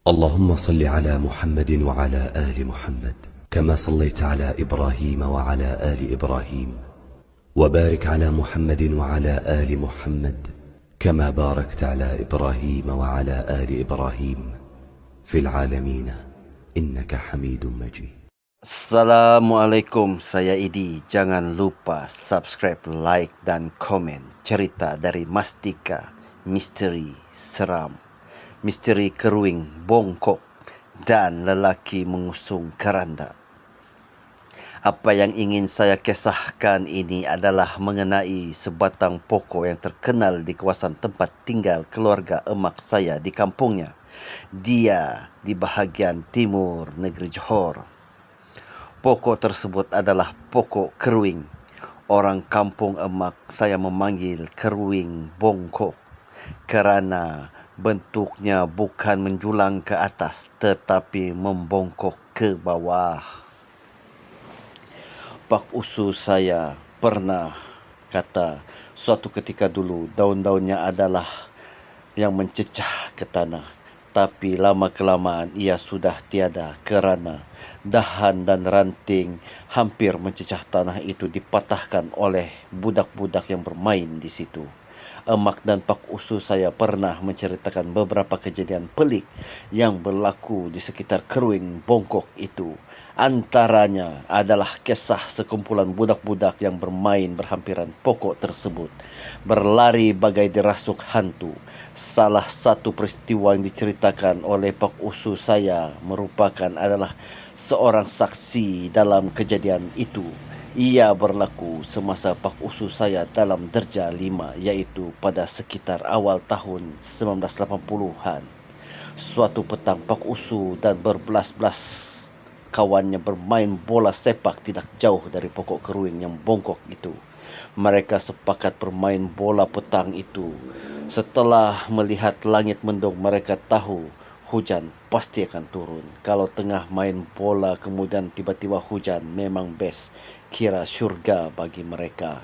اللهم صل على محمد وعلى آل محمد كما صليت على إبراهيم وعلى آل إبراهيم وبارك على محمد وعلى آل محمد كما باركت على إبراهيم وعلى آل إبراهيم في العالمين إنك حميد مجيد. Assalamualaikum, saya Idi. Jangan lupa subscribe, like dan komen cerita dari Mastika, misteri seram, misteri keruing bongkok dan lelaki mengusung keranda. Apa yang ingin saya kisahkan ini adalah mengenai sebatang pokok yang terkenal di kawasan tempat tinggal keluarga emak saya di kampungnya. Dia di bahagian timur negeri Johor. Pokok tersebut adalah pokok keruing. Orang kampung emak saya memanggil keruing bongkok kerana bentuknya bukan menjulang ke atas tetapi membongkok ke bawah. Pak usu saya pernah kata suatu ketika dulu daun-daunnya adalah yang mencecah ke tanah. Tapi lama-kelamaan ia sudah tiada kerana dahan dan ranting hampir mencecah tanah itu dipatahkan oleh budak-budak yang bermain di situ. Emak dan pak usu saya pernah menceritakan beberapa kejadian pelik yang berlaku di sekitar keruing bongkok itu. Antaranya adalah kisah sekumpulan budak-budak yang bermain berhampiran pokok tersebut, berlari bagai dirasuk hantu. Salah satu peristiwa yang diceritakan oleh pak usu saya merupakan adalah seorang saksi dalam kejadian itu. Ia berlaku semasa pak usu saya dalam darjah 5, iaitu pada sekitar awal tahun 1980-an. Suatu petang pak usu dan berbelas-belas kawannya bermain bola sepak tidak jauh dari pokok keruing yang bongkok itu. Mereka sepakat bermain bola petang itu. Setelah melihat langit mendung, mereka tahu hujan pasti akan turun. Kalau tengah main bola kemudian tiba-tiba hujan, memang best. Kira syurga bagi mereka.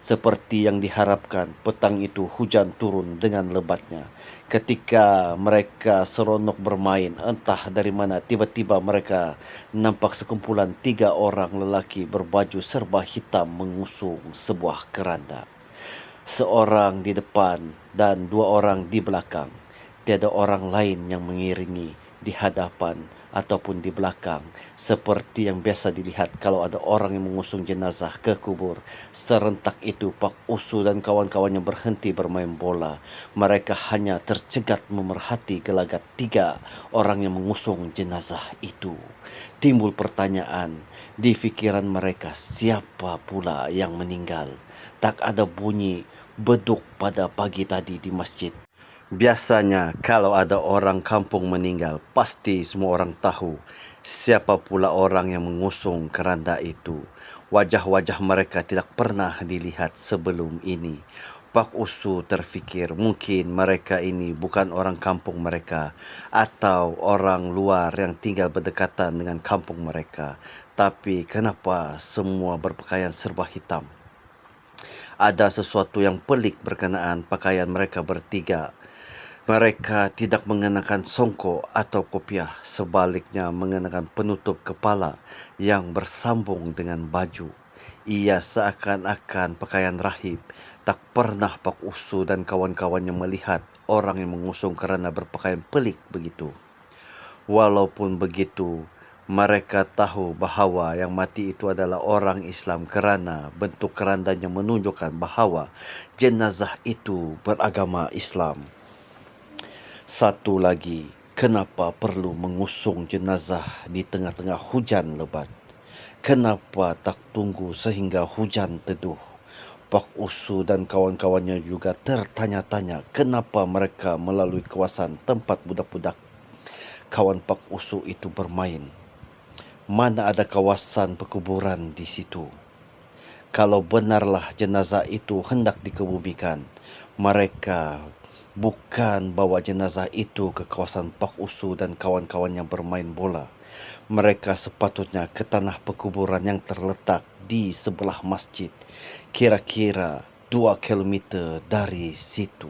Seperti yang diharapkan, petang itu hujan turun dengan lebatnya. Ketika mereka seronok bermain, entah dari mana tiba-tiba mereka nampak sekumpulan 3 orang lelaki berbaju serba hitam mengusung sebuah keranda. Seorang di depan dan 2 orang di belakang. Tiada orang lain yang mengiringi di hadapan ataupun di belakang, seperti yang biasa dilihat kalau ada orang yang mengusung jenazah ke kubur. Serentak itu pak usu dan kawan-kawannya berhenti bermain bola. Mereka hanya tercegat memerhati gelagat 3 orang yang mengusung jenazah itu. Timbul pertanyaan di fikiran mereka, siapa pula yang meninggal? Tak ada bunyi beduk pada pagi tadi di masjid. Biasanya kalau ada orang kampung meninggal, pasti semua orang tahu siapa pula orang yang mengusung keranda itu. Wajah-wajah mereka tidak pernah dilihat sebelum ini. Pak Usu terfikir mungkin mereka ini bukan orang kampung mereka atau orang luar yang tinggal berdekatan dengan kampung mereka. Tapi kenapa semua berpakaian serba hitam? Ada sesuatu yang pelik berkenaan pakaian mereka bertiga. Mereka tidak mengenakan songkok atau kopiah, sebaliknya mengenakan penutup kepala yang bersambung dengan baju. Ia seakan-akan pakaian rahib. Tak pernah Pak Usu dan kawan-kawannya melihat orang yang mengusung kerana berpakaian pelik begitu. Walaupun begitu, mereka tahu bahawa yang mati itu adalah orang Islam kerana bentuk kerandanya menunjukkan bahawa jenazah itu beragama Islam. Satu lagi, kenapa perlu mengusung jenazah di tengah-tengah hujan lebat? Kenapa tak tunggu sehingga hujan teduh? Pak Usu dan kawan-kawannya juga tertanya-tanya kenapa mereka melalui kawasan tempat budak-budak kawan Pak Usu itu bermain. Mana ada kawasan perkuburan di situ? Kalau benarlah jenazah itu hendak dikebumikan, mereka bukan bawa jenazah itu ke kawasan Pak Usu dan kawan-kawan yang bermain bola. Mereka sepatutnya ke tanah perkuburan yang terletak di sebelah masjid, kira-kira 2 kilometer dari situ.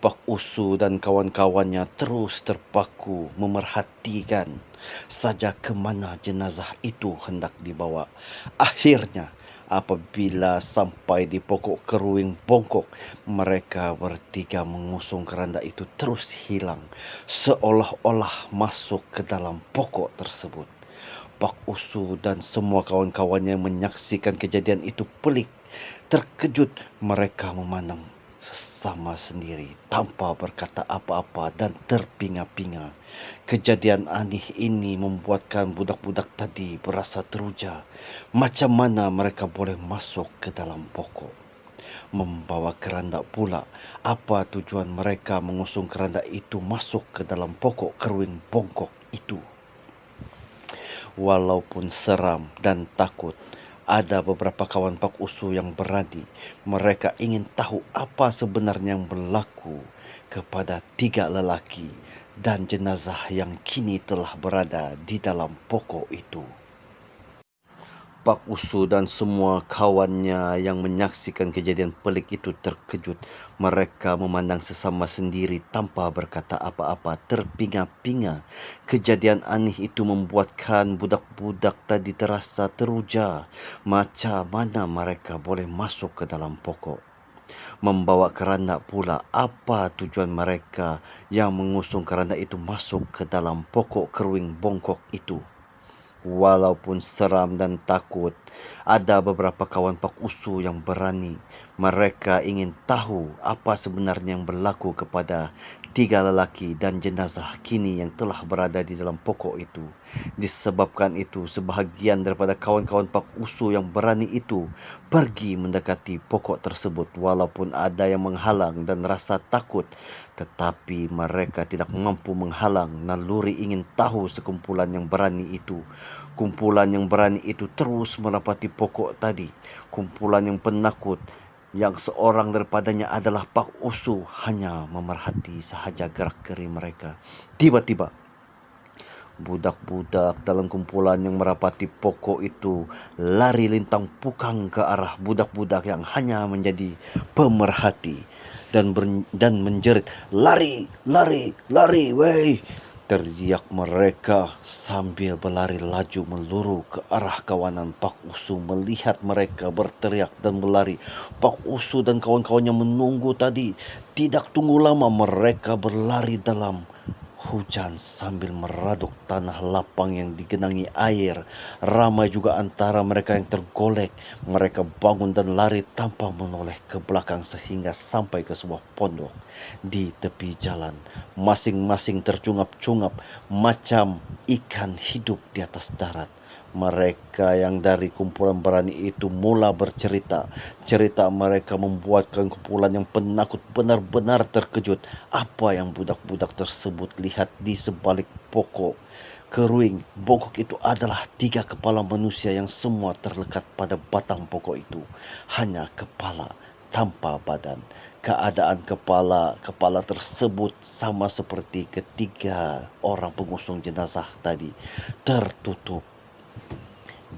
Pak Usu dan kawan-kawannya terus terpaku memerhatikan saja ke mana jenazah itu hendak dibawa. Akhirnya, apabila sampai di pokok keruing bongkok, mereka bertiga mengusung keranda itu terus hilang, seolah-olah masuk ke dalam pokok tersebut. Pak Usu dan semua kawan-kawannya menyaksikan kejadian itu pelik. Terkejut, mereka memandang sesama sendiri tanpa berkata apa-apa dan terpinga-pinga. Kejadian aneh ini membuatkan budak-budak tadi berasa teruja. Macam mana mereka boleh masuk ke dalam pokok? Membawa keranda pula. Apa tujuan mereka mengusung keranda itu masuk ke dalam pokok keruing bongkok itu? Walaupun seram dan takut, ada beberapa kawan Pak Usu yang berani. Mereka ingin tahu apa sebenarnya yang berlaku kepada 3 lelaki dan jenazah yang kini telah berada di dalam pokok itu. Pak Usu dan semua kawannya yang menyaksikan kejadian pelik itu terkejut. Mereka memandang sesama sendiri tanpa berkata apa-apa, terpinga-pinga. Kejadian aneh itu membuatkan budak-budak tadi terasa teruja. Macam mana mereka boleh masuk ke dalam pokok? Membawa keranda pula. Apa tujuan mereka yang mengusung keranda itu masuk ke dalam pokok keruing bongkok itu? Walaupun seram dan takut, ada beberapa kawan Pak Usu yang berani. Mereka ingin tahu apa sebenarnya yang berlaku kepada 3 lelaki dan jenazah kini yang telah berada di dalam pokok itu. Disebabkan itu, sebahagian daripada kawan-kawan Pak Usu yang berani itu pergi mendekati pokok tersebut walaupun ada yang menghalang dan rasa takut. Tetapi mereka tidak mampu menghalang naluri ingin tahu sekumpulan yang berani itu. Kumpulan yang berani itu terus merapati pokok tadi. Kumpulan yang penakut yang seorang daripadanya adalah Pak Usu hanya memerhati sahaja gerak-geri mereka. Tiba-tiba, budak-budak dalam kumpulan yang merapati pokok itu lari lintang pukang ke arah budak-budak yang hanya menjadi pemerhati dan menjerit, "Lari, lari, lari, wey!" Teriak mereka sambil berlari laju meluru ke arah kawanan Pak Usu. Melihat mereka berteriak dan berlari, Pak Usu dan kawan-kawannya menunggu tadi. Tidak tunggu lama mereka berlari dalam hujan sambil meraduk tanah lapang yang digenangi air. Ramai juga antara mereka yang tergolek. Mereka bangun dan lari tanpa menoleh ke belakang sehingga sampai ke sebuah pondok di tepi jalan. Masing-masing tercungap-cungap macam ikan hidup di atas darat. Mereka yang dari kumpulan berani itu mula bercerita. Cerita mereka membuatkan kumpulan yang penakut benar-benar terkejut. Apa yang budak-budak tersebut lihat di sebalik pokok keruing bongkok itu adalah 3 kepala manusia yang semua terlekat pada batang pokok itu. Hanya kepala tanpa badan. Keadaan kepala tersebut sama seperti ketiga orang pengusung jenazah tadi, tertutup.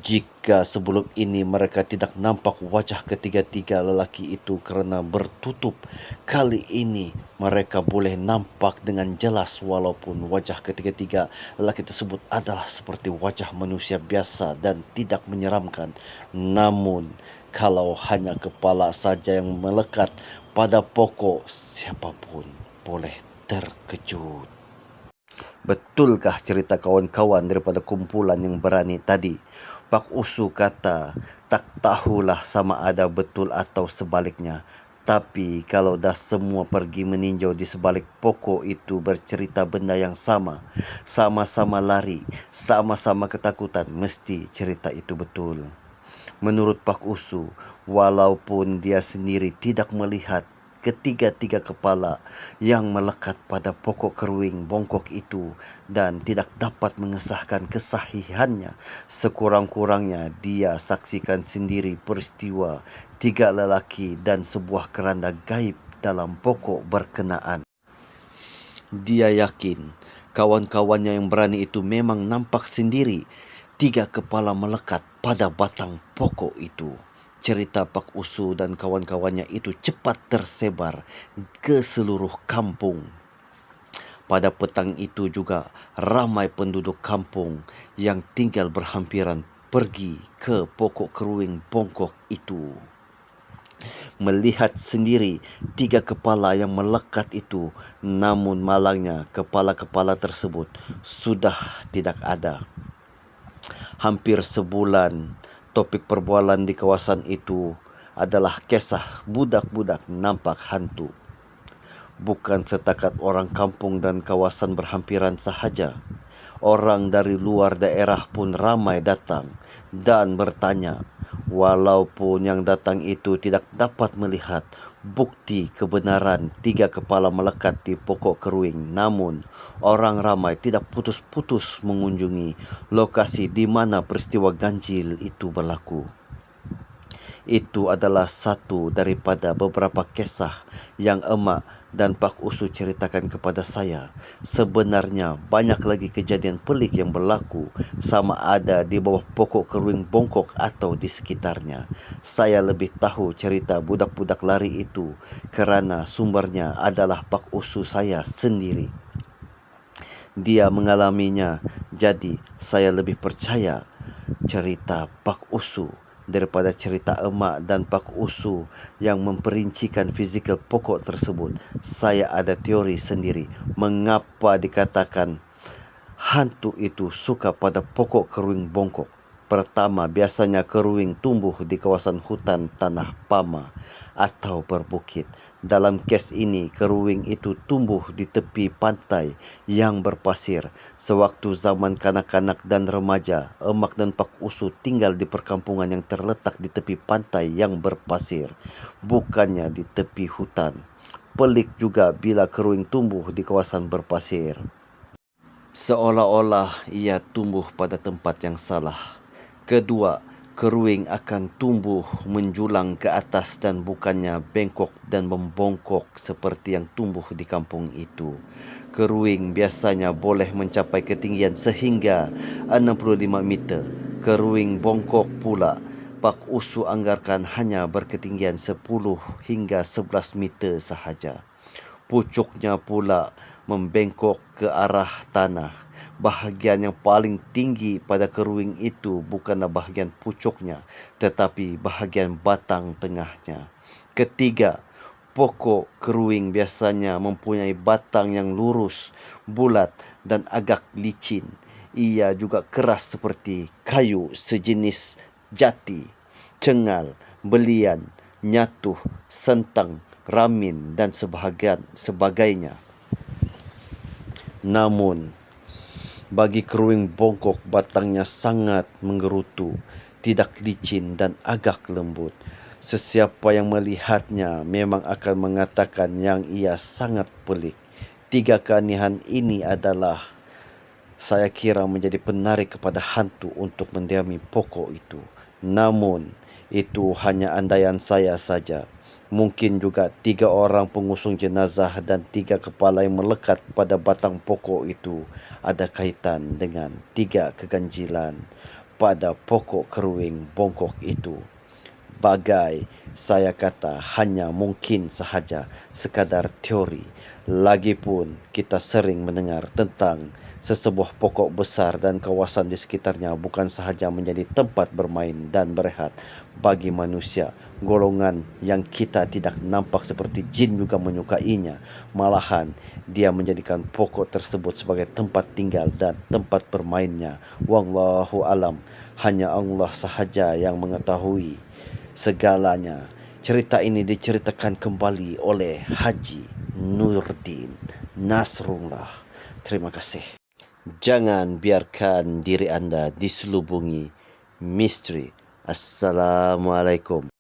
Jika sebelum ini mereka tidak nampak wajah ketiga-tiga lelaki itu kerana bertutup, kali ini mereka boleh nampak dengan jelas walaupun wajah ketiga-tiga lelaki tersebut adalah seperti wajah manusia biasa dan tidak menyeramkan. Namun, kalau hanya kepala saja yang melekat pada pokok, siapapun boleh terkejut. Betulkah cerita kawan-kawan daripada kumpulan yang berani tadi? Pak Usu kata, tak tahulah sama ada betul atau sebaliknya. Tapi kalau dah semua pergi meninjau di sebalik pokok itu bercerita benda yang sama, sama-sama lari, sama-sama ketakutan, mesti cerita itu betul. Menurut Pak Usu, walaupun dia sendiri tidak melihat ketiga-tiga kepala yang melekat pada pokok keruing bongkok itu dan tidak dapat mengesahkan kesahihannya, sekurang-kurangnya dia saksikan sendiri peristiwa 3 lelaki dan sebuah keranda gaib dalam pokok berkenaan. Dia yakin kawan-kawannya yang berani itu memang nampak sendiri 3 kepala melekat pada batang pokok itu. cerita Pak Usu dan kawan-kawannya itu cepat tersebar ke seluruh kampung. Pada petang itu juga ramai penduduk kampung yang tinggal berhampiran pergi ke pokok keruing bongkok itu. Melihat sendiri 3 kepala yang melekat itu, namun malangnya kepala-kepala tersebut sudah tidak ada. Hampir sebulan topik perbualan di kawasan itu adalah kisah budak-budak nampak hantu. Bukan setakat orang kampung dan kawasan berhampiran sahaja. Orang dari luar daerah pun ramai datang dan bertanya. Walaupun yang datang itu tidak dapat melihat bukti kebenaran 3 kepala melekat di pokok keruing, namun orang ramai tidak putus-putus mengunjungi lokasi di mana peristiwa ganjil itu berlaku. Itu adalah satu daripada beberapa kisah yang emak dan Pak Usu ceritakan kepada saya. Sebenarnya banyak lagi kejadian pelik yang berlaku, sama ada di bawah pokok keruing bongkok atau di sekitarnya. Saya lebih tahu cerita budak-budak lari itu kerana sumbernya adalah Pak Usu saya sendiri. Dia mengalaminya, jadi saya lebih percaya cerita Pak Usu daripada cerita emak dan Pak Usu yang memperincikan fizikal pokok tersebut. Saya ada teori sendiri mengapa dikatakan hantu itu suka pada pokok keruing bongkok. Pertama, biasanya keruing tumbuh di kawasan hutan tanah pama atau berbukit. Dalam kes ini, keruing itu tumbuh di tepi pantai yang berpasir. Sewaktu zaman kanak-kanak dan remaja, emak dan Pak Usu tinggal di perkampungan yang terletak di tepi pantai yang berpasir, bukannya di tepi hutan. Pelik juga bila keruing tumbuh di kawasan berpasir. Seolah-olah ia tumbuh pada tempat yang salah. Kedua, keruing akan tumbuh menjulang ke atas dan bukannya bengkok dan membongkok seperti yang tumbuh di kampung itu. Keruing biasanya boleh mencapai ketinggian sehingga 65 meter. Keruing bongkok pula Pak Usu anggarkan hanya berketinggian 10 hingga 11 meter sahaja. Pucuknya pula membengkok ke arah tanah. Bahagian yang paling tinggi pada keruing itu bukanlah bahagian pucuknya, tetapi bahagian batang tengahnya. Ketiga, pokok keruing biasanya mempunyai batang yang lurus, bulat dan agak licin. Ia juga keras seperti kayu sejenis jati, cengal, belian, nyatuh, sentang, ramin dan sebagainya. Namun, bagi keruing bongkok batangnya sangat menggerutu, tidak licin dan agak lembut. Sesiapa yang melihatnya memang akan mengatakan yang ia sangat pelik. 3 keanehan ini adalah saya kira menjadi penarik kepada hantu untuk mendiami pokok itu. Namun, itu hanya andaian saya saja. Mungkin juga 3 orang pengusung jenazah dan 3 kepala yang melekat pada batang pokok itu ada kaitan dengan 3 keganjilan pada pokok keruing bongkok itu. Bagai saya kata, hanya mungkin sahaja sekadar teori. Lagipun kita sering mendengar tentang sesebuah pokok besar dan kawasan di sekitarnya bukan sahaja menjadi tempat bermain dan berehat bagi manusia. Golongan yang kita tidak nampak seperti jin juga menyukainya. Malahan dia menjadikan pokok tersebut sebagai tempat tinggal dan tempat bermainnya. Wallahu alam, hanya Allah sahaja yang mengetahui segalanya. Cerita ini diceritakan kembali oleh Haji Nurdin Nasrullah. Terima kasih. Jangan biarkan diri anda diselubungi misteri. Assalamualaikum.